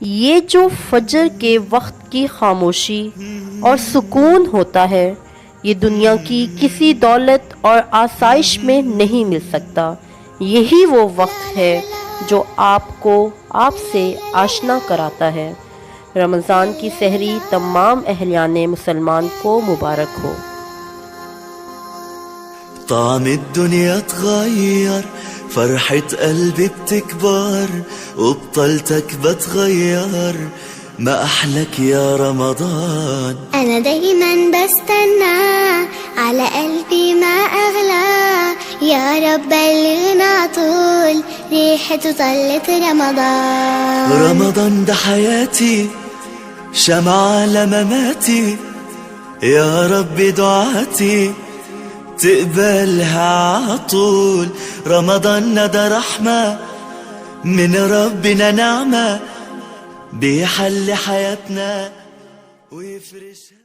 ये जो फजर के वक्त की खामोशी और सुकून होता है, ये दुनिया की किसी दौलत और आसाइश में नहीं मिल सकता। यही वो वक्त है जो आपको आपसे आशना कराता है। रमज़ान की सहरी तमाम अहलियाने मुसलमान को मुबारक हो। طعم الدنيا اتغير، فرحة قلبي بتكبر، وبطلتك بتغير، ما أحلك يا رمضان. أنا دايما بستنى، على قلبي ما أغلى، يا رب بلغنا طول ريحته طلت رمضان. رمضان ده حياتي، شمعة لمماتي، يا رب دعاتي تقبلها عطول. رمضان ده رحمة من ربنا، نعمة بيحل حياتنا ويفرشها.